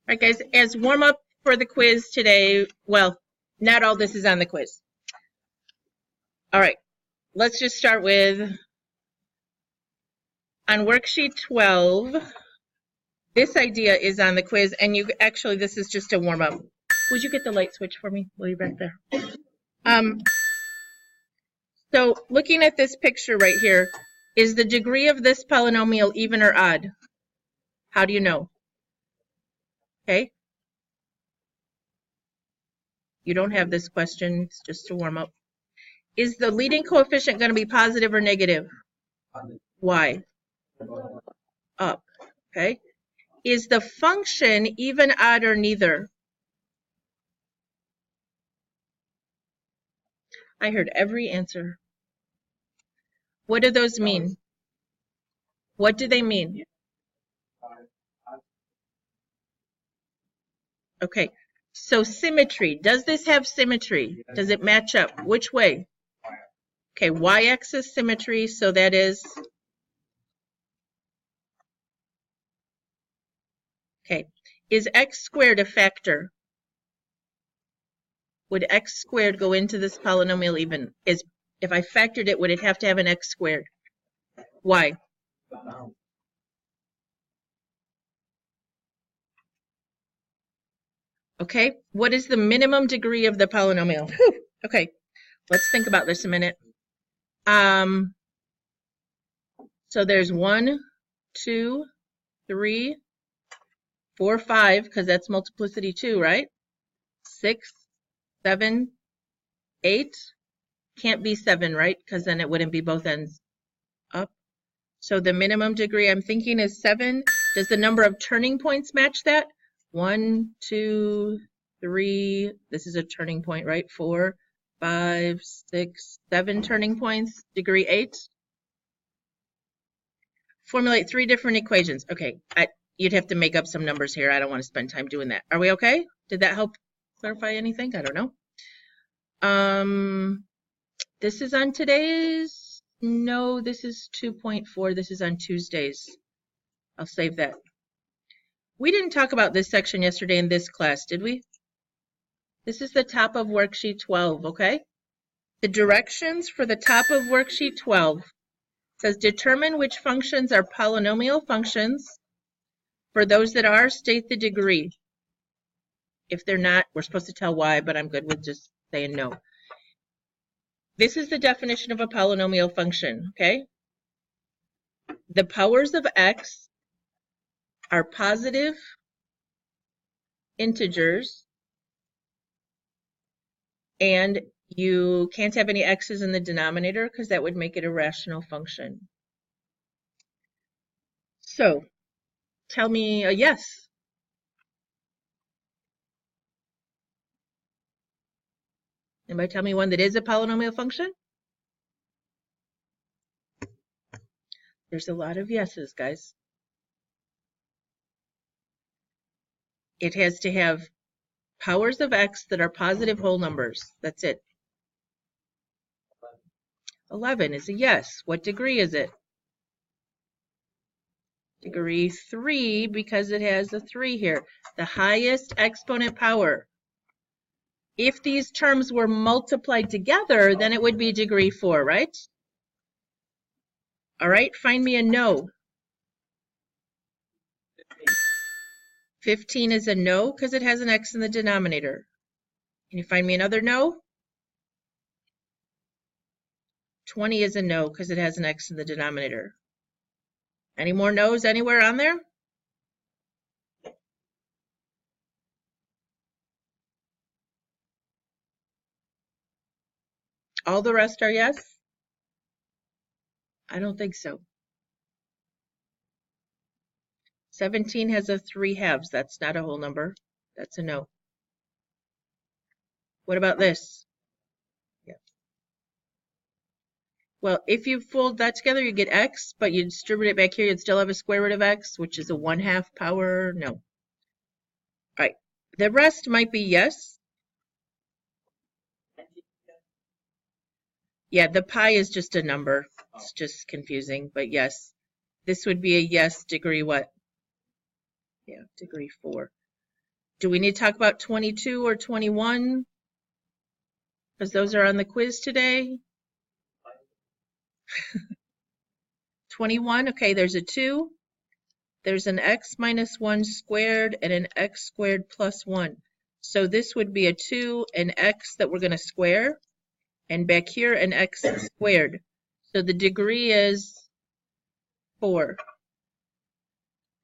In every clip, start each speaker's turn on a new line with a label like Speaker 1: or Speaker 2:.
Speaker 1: right, guys, as warm up for the quiz today, well, not all this is on the quiz. All right, let's just start with, on worksheet 12, this idea is on the quiz, and you actually, this is just a warm up. Would you get the light switch for me? Will you back there? So looking at this picture right here, is the degree of this polynomial even or odd? How do you know? Okay. You don't have this question, it's just a warm up. Is the leading coefficient going to be positive or negative? Why? Up. Okay. Is the function even, odd, or neither? I heard every answer. What do those mean? What do they mean? Okay. So symmetry. Does this have symmetry? Does it match up? Which way? Okay, y-axis symmetry, so that is, okay, is x squared a factor? Would x squared go into this polynomial even? If I factored it, would it have to have an x squared? Why? Okay, what is the minimum degree of the polynomial? Whew. Okay, let's think about this a minute. So there's 1, 2, 3, 4, 5, because that's multiplicity 2, right? 6, 7, 8. Can't be 7, right? Because then it wouldn't be both ends up. So the minimum degree I'm thinking is 7. Does the number of turning points match that? 1, 2, 3. This is a turning point, right? 4, 5, 6, 7 turning points. Degree 8. Formulate 3 different equations. Okay, you'd have to make up some numbers here. I don't want to spend time doing that. Are we okay? Did that help clarify anything? I don't know. This is on today's, no, this is 2.4. This is on Tuesdays. I'll save that. We didn't talk about this section yesterday in this class, did we? This is the top of worksheet 12, okay? The directions for the top of worksheet 12 says determine which functions are polynomial functions. For those that are, state the degree. If they're not, we're supposed to tell why, but I'm good with just saying no. This is the definition of a polynomial function, okay? The powers of x are positive integers, and you can't have any x's in the denominator because that would make it a rational function. So, tell me a yes. Anybody tell me one that is a polynomial function? There's a lot of yeses, guys. It has to have powers of x that are positive whole numbers. That's it. 11 is a yes. What degree is it? Degree 3, because it has a 3 here. The highest exponent power. If these terms were multiplied together, then it would be degree 4, right? All right, find me a no. 15 is a no because it has an x in the denominator. Can you find me another no? 20 is a no because it has an x in the denominator. Any more no's anywhere on there? All the rest are yes? I don't think so. 17 has a 3/2. That's not a whole number. That's a no. What about this? Yeah. Well, if you fold that together, you get x, but you distribute it back here, you'd still have a square root of x, which is a 1/2 power. No. All right. The rest might be yes. Yeah, the pi is just a number. It's just confusing, but yes. This would be a yes, degree what? Yeah, degree 4. Do we need to talk about 22 or 21? Because those are on the quiz today. 21, okay, there's a 2. There's an x minus 1 squared and an x squared plus 1. So this would be a 2, an x that we're going to square, and back here an x squared. So the degree is 4.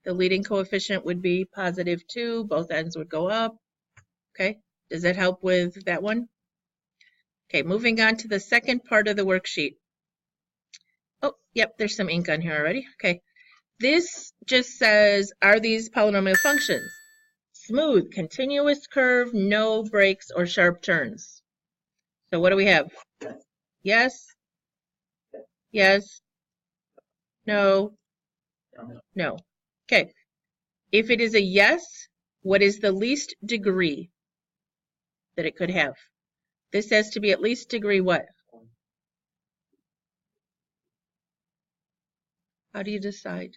Speaker 1: The leading coefficient would be positive 2. Both ends would go up. Okay, does that help with that one? Okay, moving on to the second part of the worksheet. Oh, yep, there's some ink on here already. Okay, this just says, are these polynomial functions? Smooth, continuous curve, no breaks or sharp turns. So what do we have? Yes, yes, no, no. Okay, if it is a yes, what is the least degree that it could have? This has to be at least degree what? How do you decide?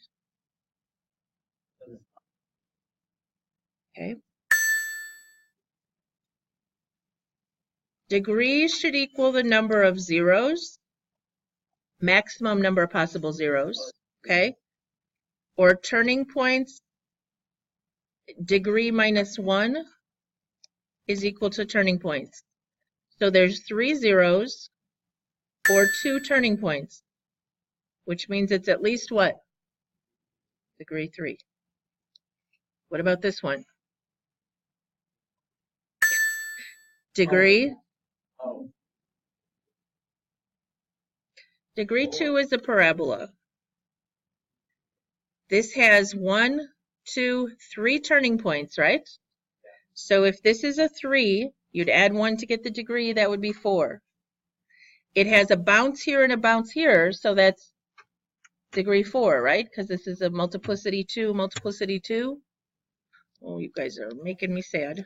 Speaker 1: Okay. Degree should equal the number of zeros, maximum number of possible zeros, okay? Or turning points, degree minus 1 is equal to turning points. So there's 3 zeros or 2 turning points, which means it's at least what? Degree 3. What about this one? Degree? Degree 2 is a parabola. This has 1, 2, 3 turning points, right? So if this is a 3, you'd add 1 to get the degree, that would be 4. It has a bounce here and a bounce here, so that's degree 4, right? Because this is a multiplicity 2, multiplicity 2. Oh, you guys are making me sad.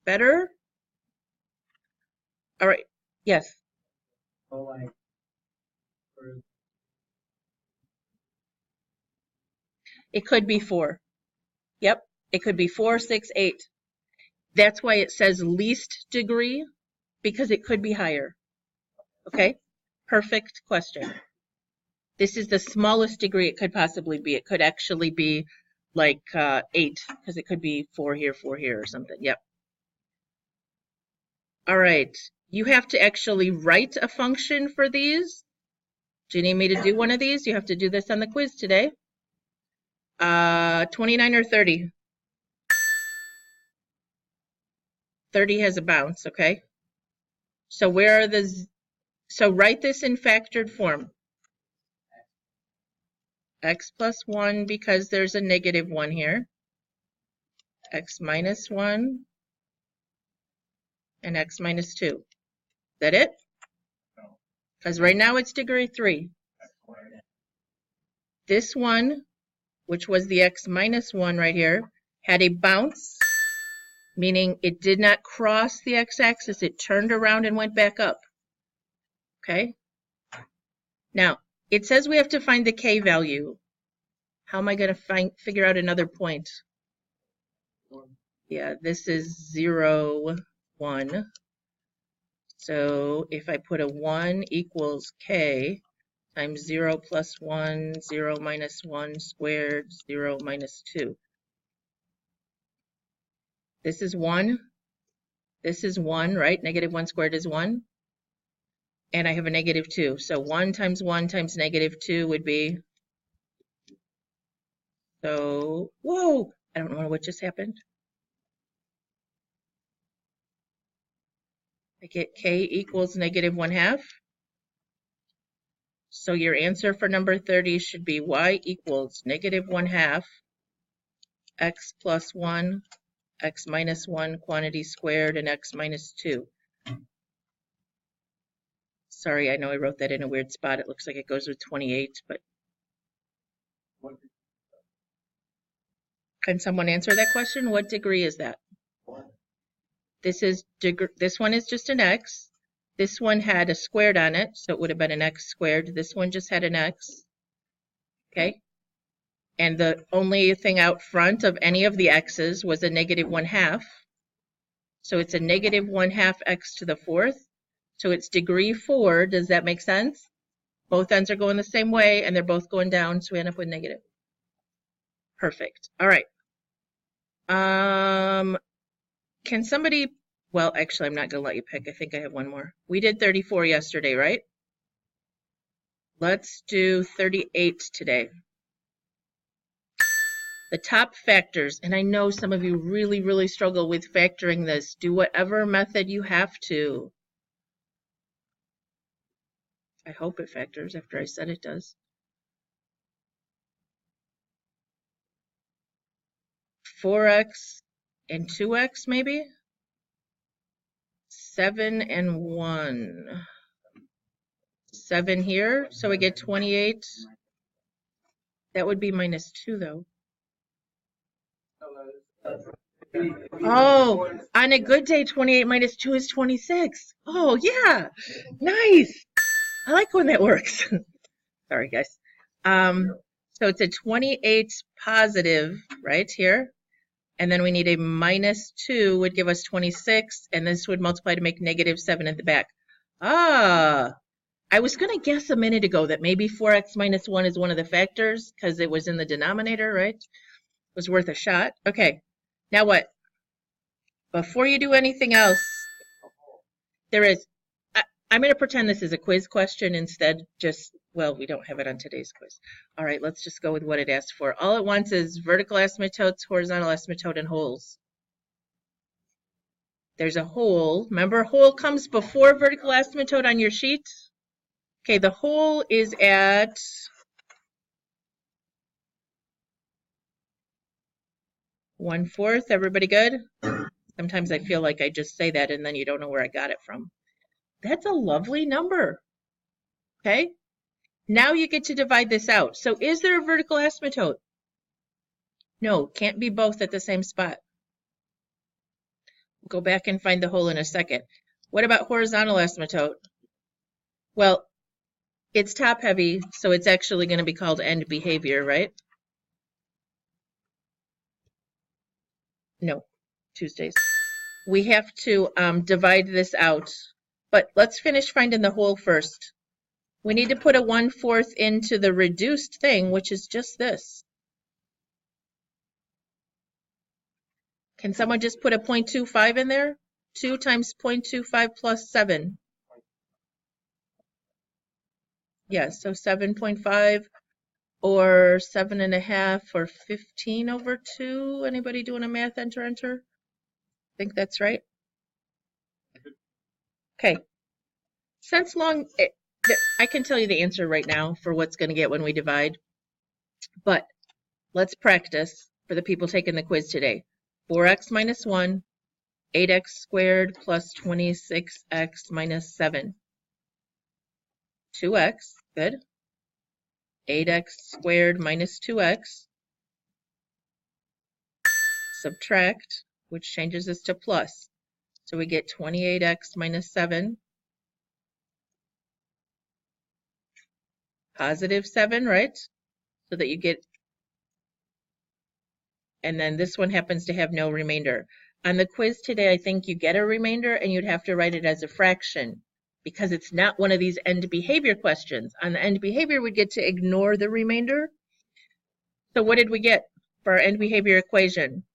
Speaker 1: Better? All right. Yes. It could be 4. Yep. It could be 4, 6, 8. That's why it says least degree, because it could be higher. Okay? Perfect question. This is the smallest degree it could possibly be. It could actually be like 8, because it could be 4 here, 4 here, or something. Yep. All right. You have to actually write a function for these. Do you need me to do one of these? You have to do this on the quiz today. 29 or 30? 30 has a bounce, okay? So where are the, so write this in factored form. X plus 1 because there's a negative 1 here. X minus 1 and X minus 2. Is that it? Because right now it's degree 3. This one, which was the X minus 1 right here, had a bounce, meaning it did not cross the x-axis. It turned around and went back up. Okay? Now, it says we have to find the k value. How am I going to figure out another point? Yeah, this is 0, 1. So if I put a 1 equals k times 0 plus 1, 0 minus 1 squared, 0 minus 2. This is 1. This is 1, right? Negative 1 squared is 1. And I have a negative 2. So 1 times negative 2 would be, so, whoa, I don't know what just happened. I get k equals negative 1/2. So your answer for number 30 should be y equals negative 1/2 x plus 1, x minus 1 quantity squared, and x minus 2. Sorry, I know I wrote that in a weird spot. It looks like it goes with 28, but can someone answer that question? What degree is that? This one is just an x. This one had a squared on it, so it would have been an x squared. This one just had an x. Okay? And the only thing out front of any of the x's was a negative 1/2. So it's a negative 1/2 x to the 4th. So it's degree 4. Does that make sense? Both ends are going the same way, and they're both going down, so we end up with negative. Perfect. All right. Can somebody, well, actually, I'm not going to let you pick. I think I have one more. We did 34 yesterday, right? Let's do 38 today. The top factors, and I know some of you really, really struggle with factoring this. Do whatever method you have to. I hope it factors after I said it does. 4x and 2x maybe? 7 and 1. 7 here, so we get 28. That would be minus 2 though. Oh, on a good day, 28 minus 2 is 26. Oh, yeah. Nice. I like when that works. Sorry, guys. So it's a 28 positive right here. And then we need a minus 2 would give us 26. And this would multiply to make negative 7 at the back. Ah, I was going to guess a minute ago that maybe 4x minus 1 is one of the factors because it was in the denominator, right? It was worth a shot. Okay. Now what? Before you do anything else, there is, I'm going to pretend this is a quiz question instead. Just, well, we don't have it on today's quiz. All right, let's just go with what it asked for. All it wants is vertical asymptotes, horizontal asymptote, and holes. There's a hole. Remember, hole comes before vertical asymptote on your sheet. Okay, the hole is at 1/4. Everybody good? Sometimes I feel like I just say that and then you don't know where I got it from. That's a lovely number. Okay? Now you get to divide this out. So is there a vertical asymptote? No, can't be both at the same spot. Go back and find the hole in a second. What about horizontal asymptote? Well, it's top heavy, so it's actually going to be called end behavior, right? No, Tuesdays. We have to divide this out, but let's finish finding the hole first. We need to put a 1/4 into the reduced thing, which is just this. Can someone just put a 0.25 in there? 2 times 0.25 plus 7. Yeah, so 7.5 or 7.5 or 15 over 2. Anybody doing a math? Enter, enter. I think that's right. Okay. Since I can tell you the answer right now for what's going to get when we divide. But let's practice for the people taking the quiz today. 4x minus 1, 8x squared plus 26x minus 7. 2x, good. 8x squared minus 2x. Subtract, which changes this to plus. So we get 28x minus 7. Positive 7, right? So that you get, and then this one happens to have no remainder. On the quiz today, I think you get a remainder and you'd have to write it as a fraction because it's not one of these end behavior questions. On the end behavior, we get to ignore the remainder. So what did we get for our end behavior equation?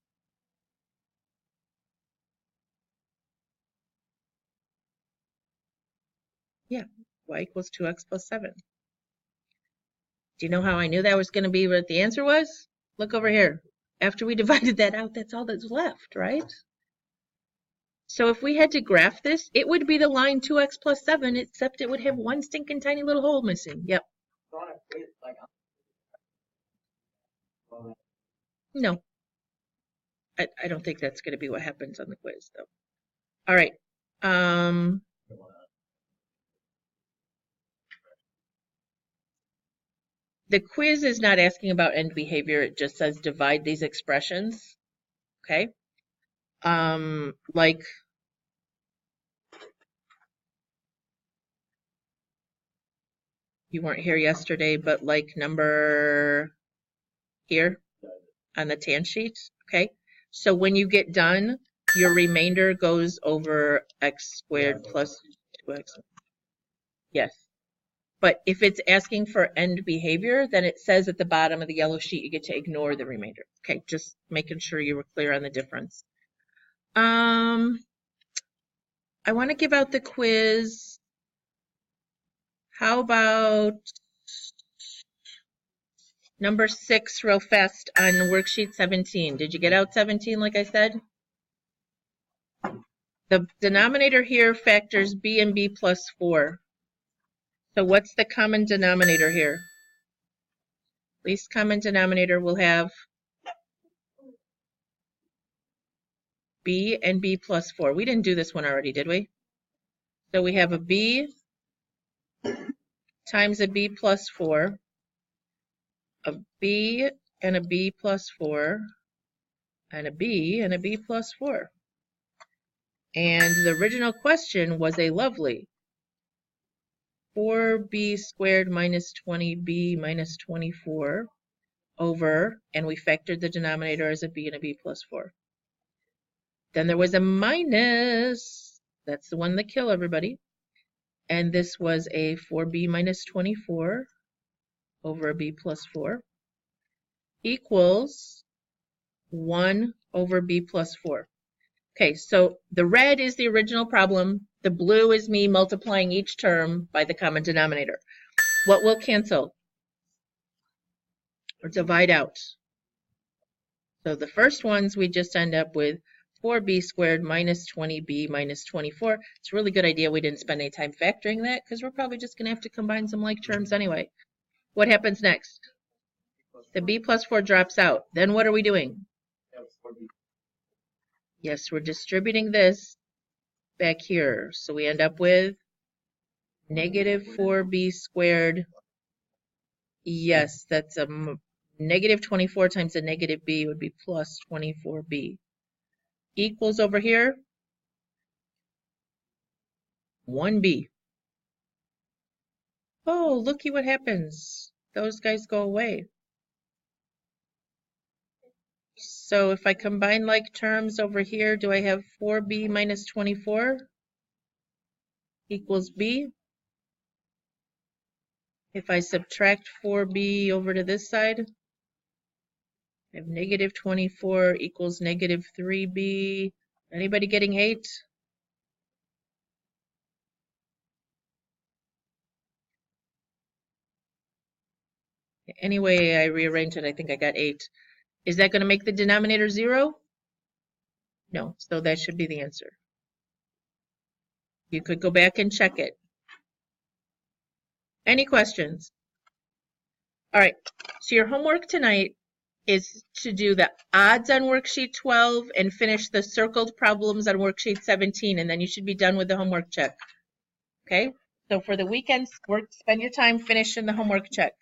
Speaker 1: Yeah, y equals 2x plus 7. Do you know how I knew that was going to be what the answer was? Look over here. After we divided that out, that's all that's left, right? So if we had to graph this, it would be the line 2x plus 7, except it would have one stinking tiny little hole missing. Yep. No. I don't think that's going to be what happens on the quiz, though. All right. The quiz is not asking about end behavior. It just says divide these expressions. Okay. Like you weren't here yesterday, but like number here on the tan sheet, okay? So when you get done, your remainder goes over x squared plus 2x. Yes. But if it's asking for end behavior, then it says at the bottom of the yellow sheet, you get to ignore the remainder. Okay, just making sure you were clear on the difference. I want to give out the quiz. How about number 6 real fast on worksheet 17? Did you get out 17 like I said? The denominator here factors b and b plus 4. So what's the common denominator here? Least common denominator will have b and b plus 4. We didn't do this one already, did we? So we have a b times a b plus 4, a b and a b plus 4, and a b and a b plus 4. And the original question was a lovely 4b squared minus 20b minus 24 over, and we factored the denominator as a b and a b plus 4. Then there was a minus, that's the one that killed everybody, and this was a 4b minus 24 over a b plus 4 equals 1 over b plus 4. Okay, so the red is the original problem. The blue is me multiplying each term by the common denominator. What will cancel? Or divide out? So the first ones, we just end up with 4b squared minus 20b minus 24. It's a really good idea we didn't spend any time factoring that because we're probably just going to have to combine some like terms anyway. What happens next? The b plus 4 drops out. Then what are we doing? Yes, we're distributing this back here. So we end up with negative 4b squared. Yes, that's a negative 24 times a negative b would be plus 24b. Equals over here 1b. Oh, looky what happens. Those guys go away. So if I combine like terms over here, do I have 4b minus 24 equals b? If I subtract 4b over to this side, I have negative 24 equals negative 3b. Anybody getting 8? Anyway, I rearranged it. I think I got 8. Is that going to make the denominator 0? No, so that should be the answer. You could go back and check it. Any questions? All right, so your homework tonight is to do the odds on worksheet 12 and finish the circled problems on worksheet 17, and then you should be done with the homework check. Okay, so for the weekend, spend your time finishing the homework check.